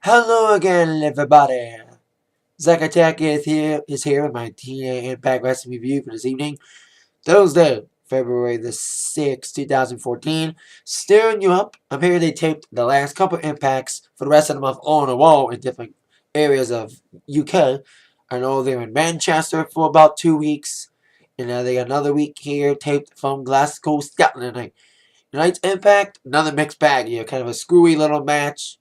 Hello again, everybody. Zack Attack is here with my TNA Impact Wrestling review for this evening, Thursday, February the 6th, 2014. Stirring you up. I'm here. They taped the last couple impacts for the rest of the month all in a row in different areas of UK. I know they're in Manchester for about 2 weeks, and now they got another week here taped from Glasgow, Scotland tonight. Tonight's Impact, another mixed bag here, kind of a screwy little match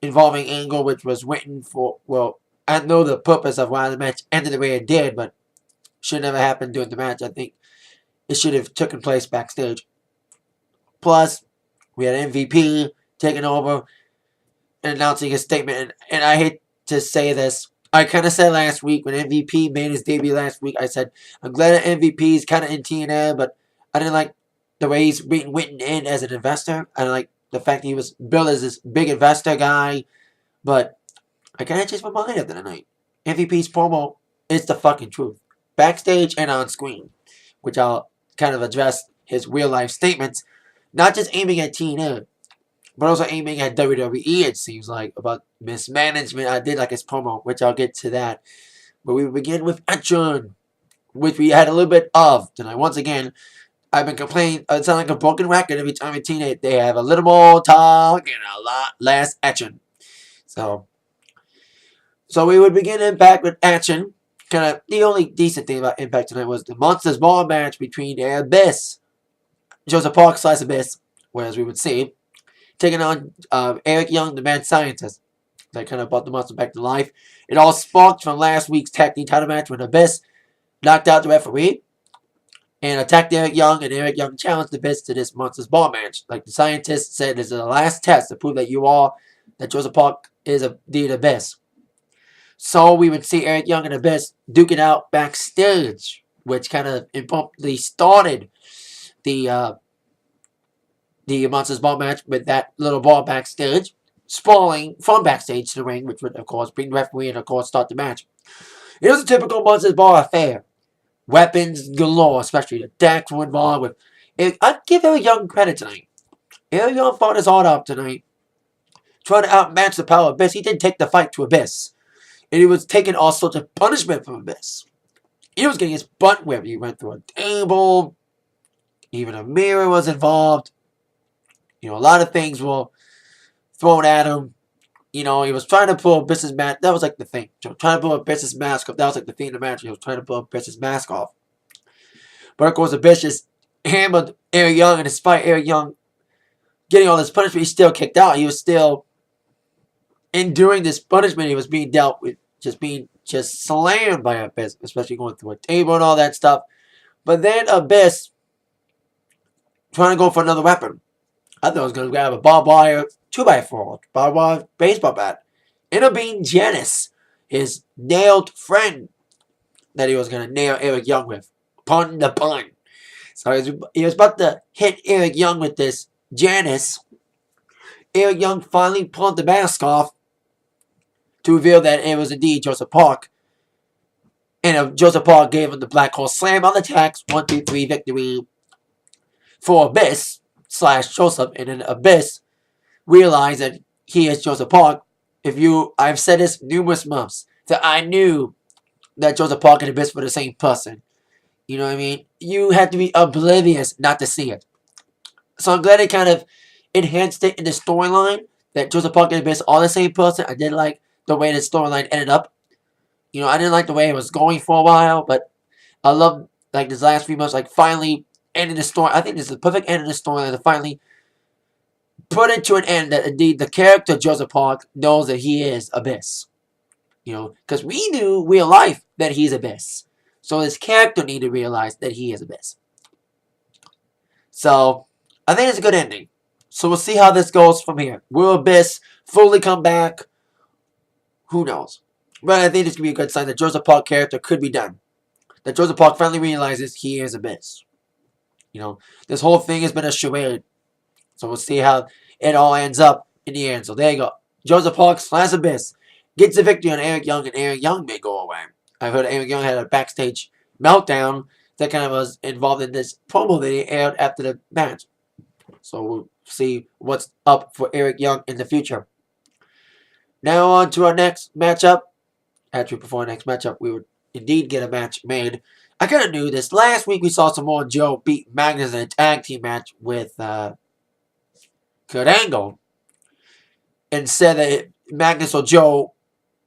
involving Angle, which was written for, well, I know the purpose of why the match ended the way it did, but should never happen during the match. I think it should have taken place backstage. Plus, we had MVP taking over and announcing his statement, and I hate to say this. I kind of said last week when MVP made his debut last week, I said, I'm glad that MVP is kind of in TNA, but I didn't like the way he's being written in as an investor. I didn't like the fact that he was billed as this big investor guy, but I kind of changed my mind after the night. MVP's promo is the fucking truth. Backstage and on screen. Which I'll kind of address his real life statements. Not just aiming at TNA, but also aiming at WWE, it seems like, about mismanagement. I did like his promo, which I'll get to that. But we begin with action, which we had a little bit of tonight. Once again, I've been complaining. It sounds like a broken record every time in TNA. They have a little more talk and a lot less action. So we would begin Impact with action. Kind of the only decent thing about Impact tonight was the Monsters Ball match between Abyss, Joseph Park / Abyss, whereas we would see, taking on Eric Young, the mad scientist. That kind of brought the Monster back to life. It all sparked from last week's tag team title match when Abyss knocked out the referee and attacked Eric Young, and Eric Young challenged Abyss to this Monsters Ball match. Like the scientist said, this is the last test to prove that Joseph Park is indeed Abyss. So we would see Eric Young and Abyss duke it out backstage, which kind of impromptu started the Monsters Ball match with that little ball backstage, sprawling from backstage to the ring, which would, of course, bring the referee and, of course, start the match. It was a typical Monsters Ball affair. Weapons galore, especially the decks were involved with. I'd give Eric Young credit tonight. Eric Young fought his heart out tonight, trying to outmatch the power of Abyss. He did take the fight to Abyss. And he was taking all sorts of punishment from Abyss. He was getting his butt whipped. He went through a table. Even a mirror was involved. A lot of things were thrown at him. He was trying to pull Abyss's mask. That was like the thing. Trying to pull Abyss's mask off. That was like the theme of the match. He was trying to pull Abyss's mask off. But of course, Abyss just hammered Eric Young. And despite Eric Young getting all this punishment, he still kicked out. He was still enduring this punishment. He was being dealt with, just slammed by Abyss, especially going through a table and all that stuff. But then Abyss trying to go for another weapon. I thought I was going to grab a barbed wire 2x4, barbed wire baseball bat. Ended up being Janice, his nailed friend that he was going to nail Eric Young with. Pun the pun. So he was about to hit Eric Young with this Janice. Eric Young finally pulled the mask off to reveal that it was indeed Joseph Park. And Joseph Park gave him the Black Hole Slam on the tax. 1, 2, 3 victory for Abyss / Joseph. And then Abyss realized that he is Joseph Park. I've said this numerous months, that I knew that Joseph Park and Abyss were the same person. You know what I mean? You had to be oblivious not to see it. So I'm glad it kind of enhanced it in the storyline that Joseph Park and Abyss are the same person. I did like the way the storyline ended up. I didn't like the way it was going for a while, but I love like this last few months, like finally ending the story. I think this is the perfect end of the storyline to finally put it to an end that indeed the character Joseph Park knows that he is Abyss. Because we knew real life that he's Abyss. So his character needed to realize that he is Abyss. So I think it's a good ending. So we'll see how this goes from here. Will Abyss fully come back? Who knows? But I think this could be a good sign that Joseph Park character could be done. That Joseph Park finally realizes he is Abyss. This whole thing has been a charade. So we'll see how it all ends up in the end. So there you go. Joseph Park / Abyss gets the victory on Eric Young, and Eric Young may go away. I heard Eric Young had a backstage meltdown that kind of was involved in this promo that he aired after the match. So we'll see what's up for Eric Young in the future. Now on to our next matchup. Actually, before our next matchup, we would indeed get a match made. I kind of knew this. Last week we saw Samoa Joe beat Magnus in a tag team match with Kurt Angle, and said that Magnus or Joe,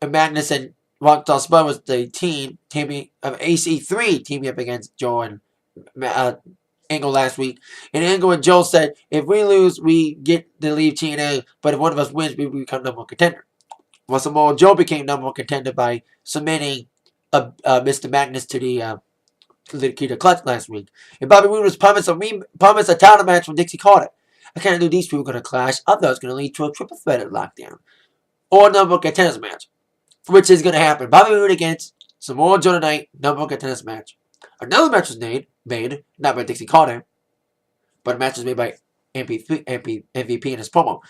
and Magnus and Rockstar Spud was the teaming of AC3 teaming up against Joe and Angle last week. And Angle and Joe said, if we lose, we get to leave TNA, but if one of us wins, we become number one contender. Well, Samoa Joe became number one contender by submitting Mr. Magnus to the Key to Clutch last week. And Bobby Roode was promised a title match from Dixie Carter. I kind of knew these two were going to clash. I thought it was going to lead to a triple threat at Lockdown. Or number one contenders match. Which is going to happen. Bobby Roode against Samoa Joe tonight, number one contenders match. Another match was made, not by Dixie Carter, but a match was made by MVP in his promo.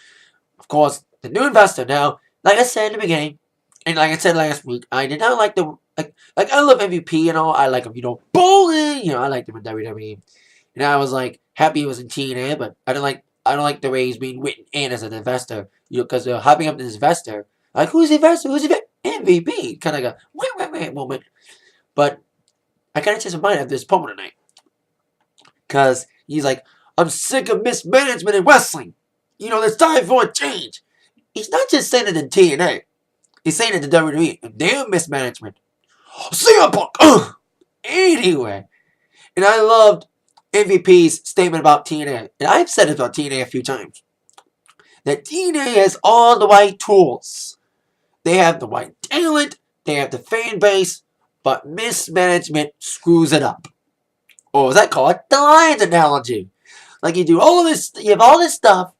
Of course, the new investor. Now, like I said in the beginning, and like I said last week, I did not like the I love MVP and all. I like him, bowling. I liked him in WWE, and I was like happy he was in TNA, but I don't like the way he's being written in as an investor. Because they're hyping up this investor. Like, who's the investor? Who's the MVP? Kind of like a wait moment. But I kind of changed my mind after this promo tonight. Because he's like, I'm sick of mismanagement in wrestling. There's time for a change. He's not just saying it in TNA. He's saying it in WWE. Damn mismanagement. CM Punk. Anyway. And I loved MVP's statement about TNA. And I've said it about TNA a few times. That TNA has all the right tools. They have the right talent. They have the fan base. But mismanagement screws it up. Or as I call it, the Lions analogy. Like you do all this, you have all this stuff.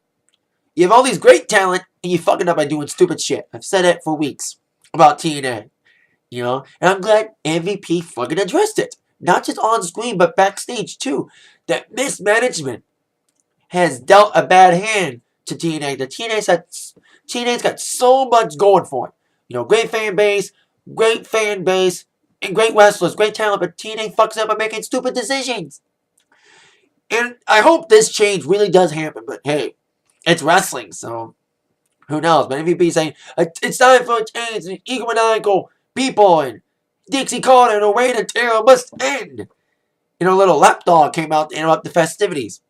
You have all these great talent. And you fuck it up by doing stupid shit. I've said it for weeks about TNA. And I'm glad MVP fucking addressed it. Not just on screen, but backstage too. That mismanagement has dealt a bad hand to TNA. The TNA's got so much going for it. Great fan base, and great wrestlers, great talent, but TNA fucks up by making stupid decisions. And I hope this change really does happen, but hey, it's wrestling, so who knows? But MVP saying, it's time for a change, and egomaniacal people, and Dixie Carter, and a way to terror must end. Little lapdog came out to interrupt the festivities.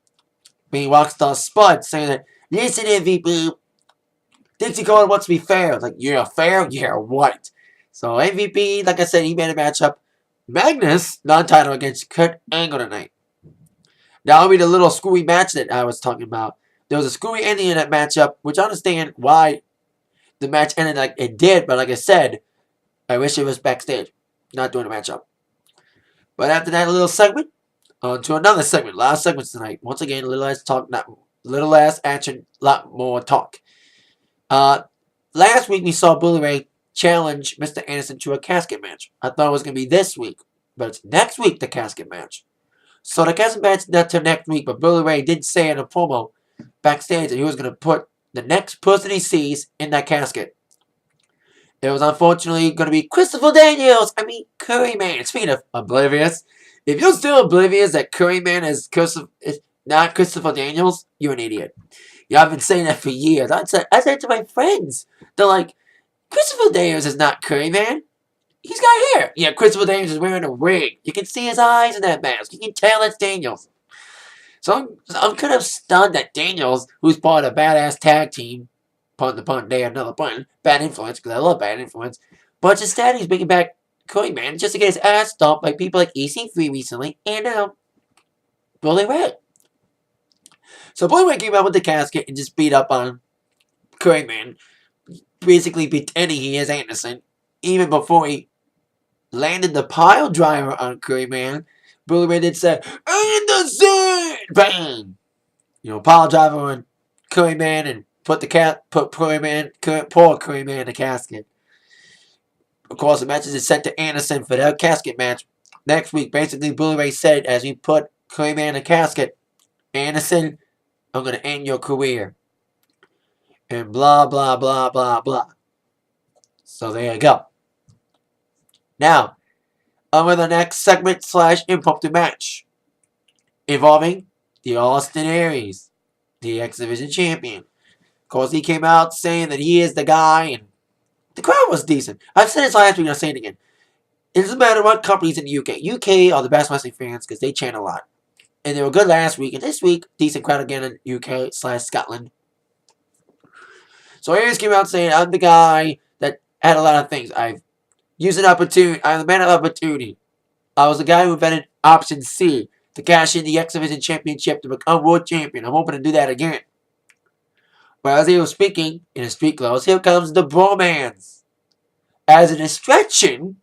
Being Rockstar Spud saying that, listen, MVP, Dixie Carter wants to be fair. It's like, yeah, fair? Yeah, what? So MVP, like I said, he made a matchup. Magnus, non-title against Kurt Angle tonight. Now I'll be the little screwy match that I was talking about. There was a screwy ending in that matchup, which I understand why the match ended like it did, but like I said, I wish it was backstage, not doing a matchup. But after that little segment, on to another segment. Last segments tonight. Once again, little less talk, little less action, lot more talk. Last week we saw Bully Ray challenge Mr. Anderson to a casket match. I thought it was going to be this week, but it's next week, the casket match. So the casket match not till next week, but Bully Ray did say in a promo backstage that he was going to put the next person he sees in that casket. It was unfortunately going to be Christopher Daniels. Curry Man. Speaking of oblivious, if you're still oblivious that Curry Man is not Christopher Daniels, you're an idiot. I've been saying that for years. I said it to my friends. They're like, Christopher Daniels is not Curry Man. He's got hair. Yeah, Christopher Daniels is wearing a wig. You can see his eyes in that mask. You can tell it's Daniels. So I'm kind of stunned that Daniels, who's part of a badass tag team, pun the pun, day another pun, Bad Influence, because I love Bad Influence, but instead he's bringing back Curry Man just to get his ass stomped by people like EC3 recently, and now Bully Ray. So Bully Ray came out with the casket and just beat up on Curry Man, basically pretending he is Anderson, even before he landed the pile driver on Curry Man. Bully Ray did say, Anderson! Bang! Pile driver on Curry Man and put poor Curry Man in the casket. Of course, the match is set to Anderson for their casket match next week. Basically, Bully Ray said, as he put Curry Man in the casket, Anderson, I'm going to end your career. And blah, blah, blah, blah, blah. So there you go. Now, on with the next segment / impromptu match involving the Austin Aries, the X Division champion. Of course, he came out saying that he is the guy, and that was decent. I've said this last week and I'll say it again. It doesn't matter what company's in the UK. UK are the best wrestling fans because they chant a lot. And they were good last week. And this week, decent crowd again in UK/Scotland. So Aries came out saying, I'm the guy that had a lot of things. I've used an opportunity. I'm the man of opportunity. I was the guy who invented option C to cash in the X Division Championship to become world champion. I'm hoping to do that again. But as he was speaking in his street clothes, here comes the bromance. As a distraction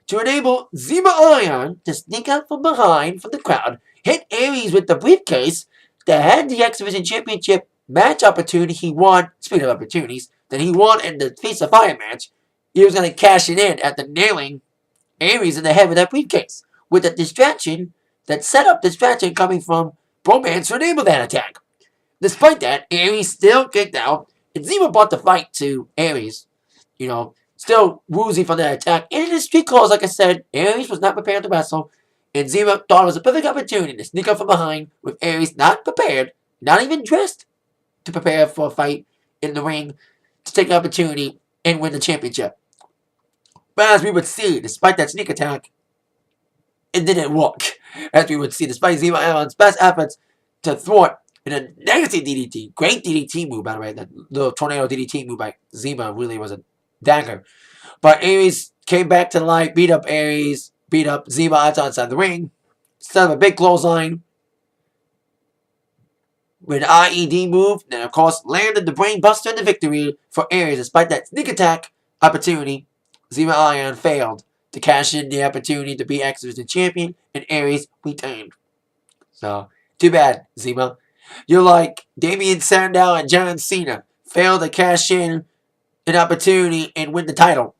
to enable Zema Ion to sneak out from behind from the crowd, hit Aries with the briefcase that had the X Division Championship match opportunity he won. Speaking of opportunities, that he won in the Face of Fire match. He was going to cash it in after nailing Aries in the head with that briefcase. With a distraction, that setup distraction coming from bromance to enable that attack. Despite that, Aries still kicked out, and Zema brought the fight to Aries. Still woozy from that attack. And in his street clothes, like I said, Aries was not prepared to wrestle, and Zema thought it was a perfect opportunity to sneak up from behind with Aries not prepared, not even dressed, to prepare for a fight in the ring to take the opportunity and win the championship. But as we would see, despite that sneak attack, it didn't work. As we would see, despite Zema Ion's best efforts to thwart in a negative DDT. Great DDT move, by the way. That little tornado DDT move by Zema really was a dagger. But Aries came back to life, beat up Aries, beat up Zema outside the ring. Instead of a big clothesline with an IED move, and of course landed the brain buster in the victory for Aries. Despite that sneak attack opportunity, Zema Ion failed to cash in the opportunity to be X Division champion, and Aries retained. So, too bad, Zema. You're like Damien Sandow and John Cena. Failed to cash in an opportunity and win the title.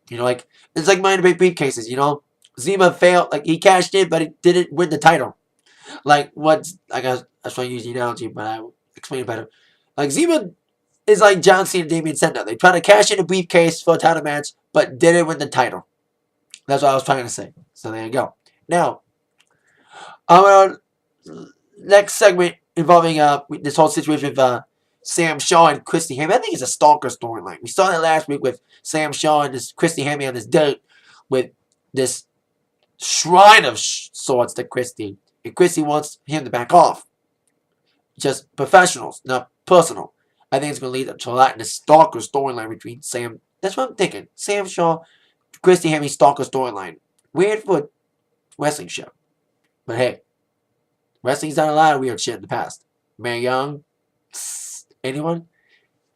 It's like minor big briefcases, Zema failed, he cashed in, but he didn't win the title. I was trying to use the analogy, but I will explain it better. Zema is like John Cena and Damien Sandow. They tried to cash in a briefcase for a title match, but didn't win the title. That's what I was trying to say. So there you go. Now, our next segment involving this whole situation with Sam Shaw and Christy Hemme. I think it's a stalker storyline. We saw that last week with Sam Shaw and this Christy Hemme on this date with this shrine of sorts to Christy. And Christy wants him to back off. Just professionals, not personal. I think it's going to lead up to a lot in the stalker storyline between Sam. That's what I'm thinking. Sam Shaw, Christy Hemme stalker storyline. Weird for a wrestling show. But hey, wrestling's done a lot of weird shit in the past. Mae Young. Anyone?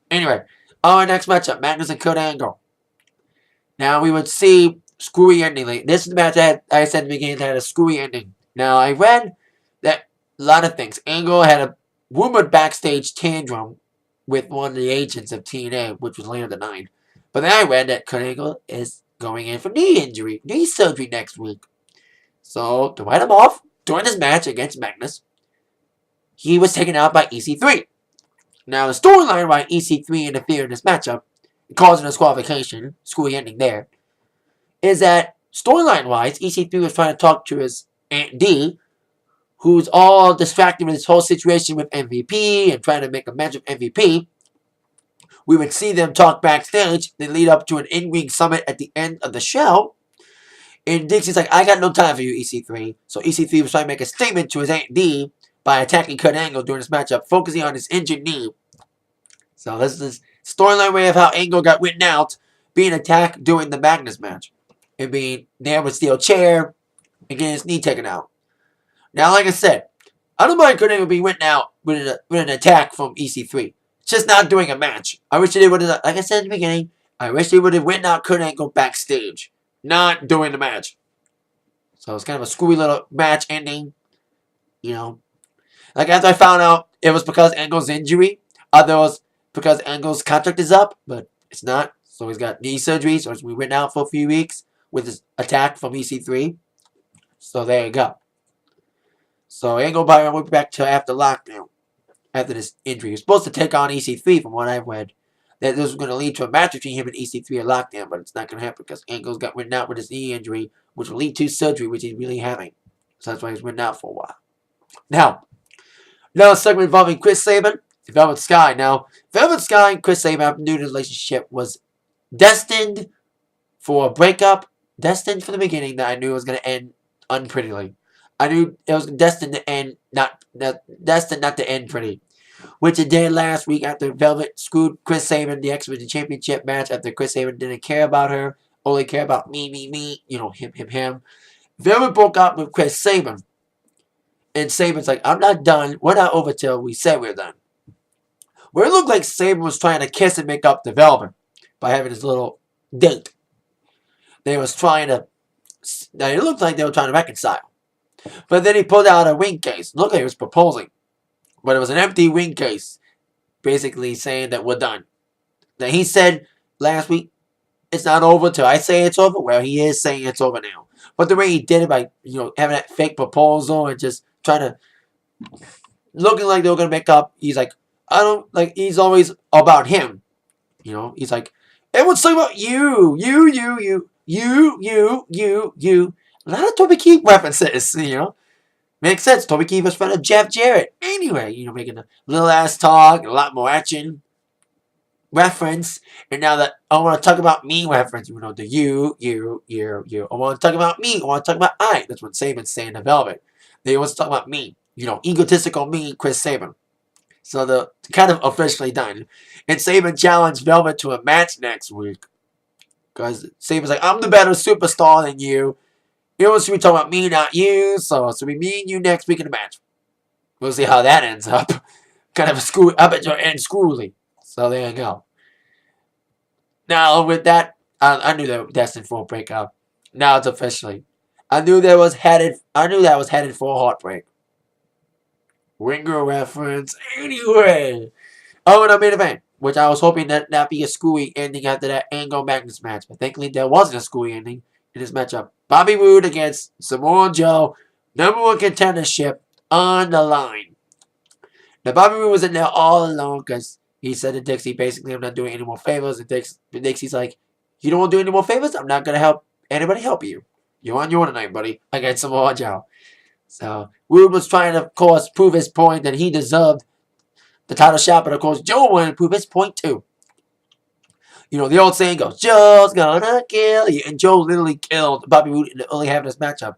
Anyway, our next matchup, Magnus and Kurt Angle. Now we would see screwy ending. This is the match that I said in the beginning that had a screwy ending. Now I read that a lot of things. Angle had a rumored backstage tantrum with one of the agents of TNA, which was later denied. But then I read that Kurt Angle is going in for knee surgery next week. So to write him off during this match against Magnus, he was taken out by EC3. Now, the storyline why EC3 interfered in this matchup, causing a disqualification, screwy ending there, is that storyline-wise, EC3 was trying to talk to his Aunt D, who's all distracted with this whole situation with MVP and trying to make a match with MVP. We would see them talk backstage, then lead up to an in-ring summit at the end of the show. And Dixie's like, I got no time for you, EC3. So EC3 was trying to make a statement to his Aunt D by attacking Kurt Angle during this matchup, focusing on his injured knee. So this is storyline way of how Angle got written out, being attacked during the Magnus match, and being nailed with a steel chair and getting his knee taken out. Now, like I said, I don't mind Kurt Angle being written out with an attack from EC3. Just not doing a match. I wish they would have, like I said in the beginning, I wish they would have written out Kurt Angle backstage, not doing the match. So it's kind of a screwy little match ending, After I found out it was because Angle's injury, others because Angle's contract is up, but it's not. So he's got knee surgery, so he's been written out for a few weeks with his attack from EC3. So there you go. So Angle Byron went back to after lockdown, after this injury. He was supposed to take on EC3 from what I've read. That this was going to lead to a match between him and EC3 at lockdown, but it's not going to happen because Angle's got written out with his knee injury, which will lead to surgery, which he's really having. So that's why he's written out for a while. Now a segment involving Chris Sabin and Velvet Sky. Now, Velvet Sky and Chris Sabin have a new relationship was destined for a breakup, destined from the beginning that I knew it was going to end unprettily. I knew it was destined to end destined not to end pretty, which it did last week after Velvet screwed Chris Sabin the X Division Championship match after Chris Sabin didn't care about her, only care about me, him. Velvet broke up with Chris Sabin, and Sabin's like, I'm not done. We're not over till we say we're done. Where it looked like Sabin was trying to kiss and make up to Velvet by having his little date. They was trying to. It looked like they were trying to reconcile. But then he pulled out a ring case. It looked like he was proposing. But it was an empty ring case. Basically saying that we're done. Now he said last week, it's not over till I say it's over. Well, he is saying it's over now. But the way he did it by, having that fake proposal and just trying to, looking like they were going to make up, he's like, he's always about him. He's like, everyone's talking about you. A lot of Toby Keith references, Makes sense. Toby Keith was friend of Jeff Jarrett. Anyway, making a little ass talk, a lot more action reference. And now that I want to talk about me reference, the you. I want to talk about me. I want to talk about I. That's what Sabin's saying to Velvet. They want to talk about me. Egotistical me, Chris Sabin. So the kind of officially done. And Sabin challenged Velvet to a match next week. Because Sabin's like, I'm the better superstar than you. So we talk about me, not you. So we me and you next week in the match. We'll see how that ends up. Kind of a screw up at your end screwly. So there you go. Now with that, I knew they were destined for a breakup. Now it's officially. I knew that was headed for a heartbreak. Ringer reference. Anyway. Oh, and I made a event, which I was hoping that not be a screwy ending after that Angle Magnus match. But thankfully there wasn't a screwy ending in this matchup. Bobby Roode against Samoa Joe. #1 contendership on the line. Now Bobby Roode was in there all alone because he said to Dixie, basically, I'm not doing any more favors. And Dixie's like, you don't want to do any more favors? I'm not going to help anybody help you. You're on your own tonight, buddy. Against Samoa Joe. So Roode was trying to, of course, prove his point that he deserved the title shot. But, of course, Joe wanted to prove his point, too. The old saying goes, Joe's gonna kill you. And Joe literally killed Bobby Roode in the early half of this matchup.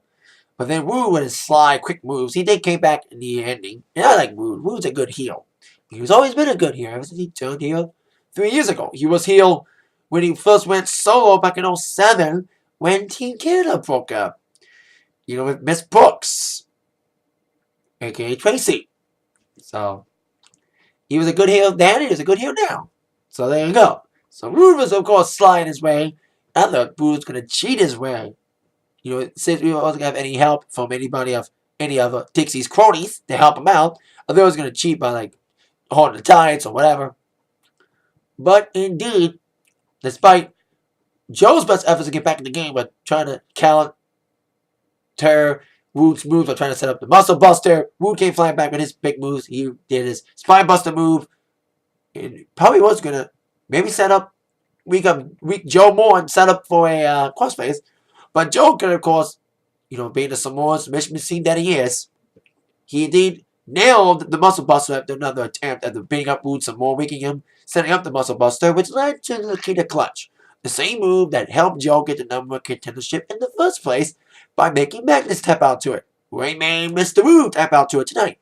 But then Roode, with his sly, quick moves, he did came back in the ending. And I like Roode. Roode's a good heel. He's always been a good heel ever since he turned heel 3 years ago. He was heel when he first went solo back in 2007 when Team Canada broke up. With Miss Brooks, a.k.a. Tracy. So, he was a good heel then, he was a good heel now. So, there you go. So, Roode was, of course, sliding his way. I thought Roode was going to cheat his way. Since we wasn't going to have any help from anybody of any of Dixie's cronies to help him out, I thought he was going to cheat by, holding the tights or whatever. But, indeed, despite Joe's best efforts to get back in the game by trying to counter Roode's moves by trying to set up the Muscle Buster, Roode came flying back with his big moves. He did his Spine Buster move. And probably was going to maybe set up week Joe more and set up for a crossface. But Joe could, of course, being the Samoan submission machine that he is, he indeed nailed the Muscle Buster after another attempt at beating up Roode some more, weakening him, setting up the Muscle Buster, which led to the Nikita Clutch. The same move that helped Joe get the #1 contendership in the first place by making Magnus tap out to it. Who made Mr. Roode tap out to it tonight.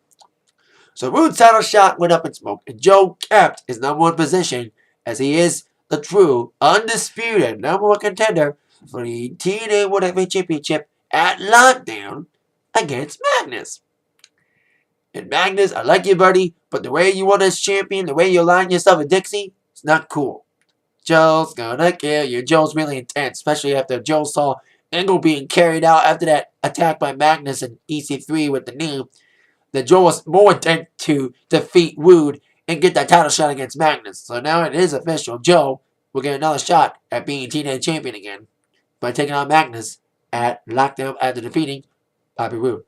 So Roode's title shot went up in smoke, and Joe kept his #1 position as he is the true, undisputed #1 contender for the TNA World Heavyweight Championship at Lockdown against Magnus. And Magnus, I like you, buddy, but the way you won as champion, the way you align yourself with Dixie, it's not cool. Joe's gonna kill you. Joe's really intense, especially after Joe saw Angle being carried out after that attack by Magnus in EC3 with the knee. That Joe was more intent to defeat Roode and get that title shot against Magnus. So now it is official. Joe will get another shot at being TNA champion again by taking on Magnus at Lockdown after defeating Bobby Roode.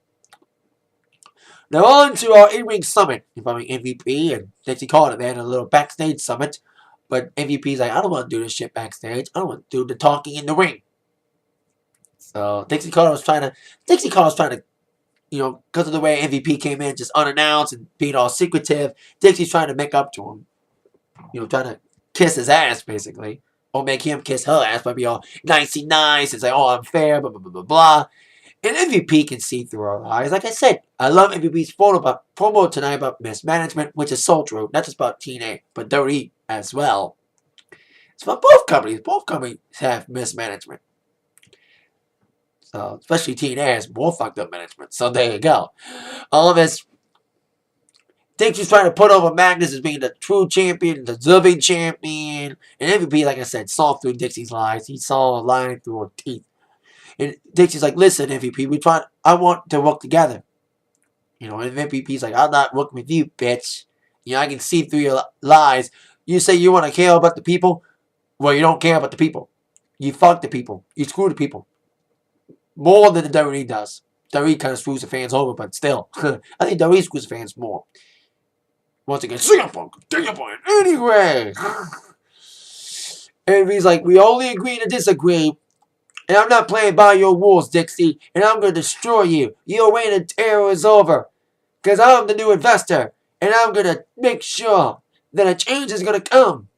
Now on to our in-ring summit involving MVP and Dixie Carter. They had a little backstage summit. But MVP's like, I don't want to do this shit backstage. I don't want to do the talking in the ring. So Dixie Carter was trying to, because of the way MVP came in just unannounced and being all secretive, Dixie's trying to make up to him. Trying to kiss his ass, basically. or make him kiss her ass by being all nicey nice and say, oh, I'm fair, blah, blah, blah, blah, blah. And MVP can see through our lies. Like I said, I love MVP's promo tonight about mismanagement, which is so true. Not just about TNA, but WWE as well. It's about both companies. Both companies have mismanagement. So, especially TNA has more fucked up management. So there you go. All of this. Dixie's trying to put over Magnus as being the true champion, the deserving champion. And MVP, like I said, saw through Dixie's lies. He saw a line through her teeth. And Dixie's like, listen, MVP, I want to work together. You know, and MVP's like, I'm not working with you, bitch. You know, I can see through your lies. You say you want to care about the people. Well, you don't care about the people. You fuck the people. You screw the people. More than the WWE does. WWE kind of screws the fans over, but still. I think WWE screws the fans more. Once again, Singapore, continue anyway. And he's like, we only agree to disagree. And I'm not playing by your rules, Dixie. And I'm going to destroy you. Your reign of terror is over. Because I'm the new investor. And I'm going to make sure that a change is going to come.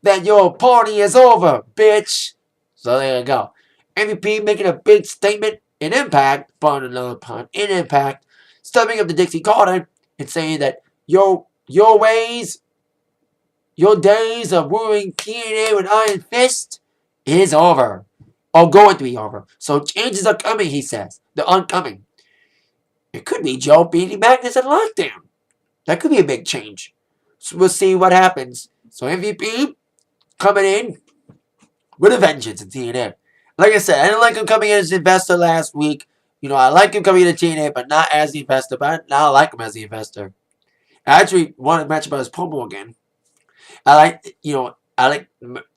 That your party is over, bitch. So there you go. MVP making a big statement in Impact. Pun another pun. In Impact. Stepping up to Dixie Carter and saying that your ways, your days of ruling TNA with Iron Fist is over. Or going to be over. So changes are coming, he says. They're oncoming. It could be Joe beating Magnus at lockdown. That could be a big change. So we'll see what happens. So MVP coming in with a vengeance in TNA. Like I said, I didn't like him coming in as an investor last week. You know, I like him coming in to TNA, but not as the investor. But now I like him as the investor. I actually want to mention about his promo again.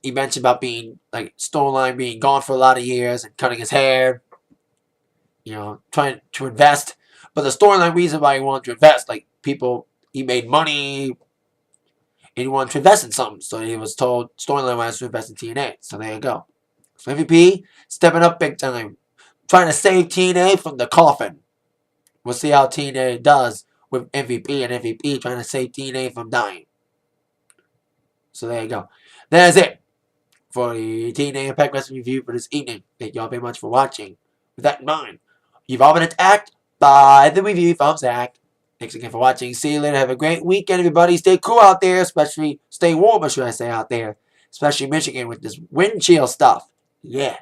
He mentioned about being, like, storyline being gone for a lot of years and cutting his hair. You know, trying to invest. But the storyline reason why he wanted to invest, like, he made money and he wanted to invest in something. So he was told storyline-wise to invest in TNA. So there you go. So MVP stepping up big time. Trying to save TNA from the coffin. We'll see how TNA does with MVP and MVP trying to save TNA from dying. So there you go. That's it for the TNA Impact Wrestling review for this evening. Thank y'all very much for watching. With that in mind, you've all been attacked by the review from Zach. Thanks again for watching. See you later. Have a great weekend, everybody. Stay cool out there, especially stay warm, should I say, out there. Especially Michigan with this wind chill stuff. Yeah.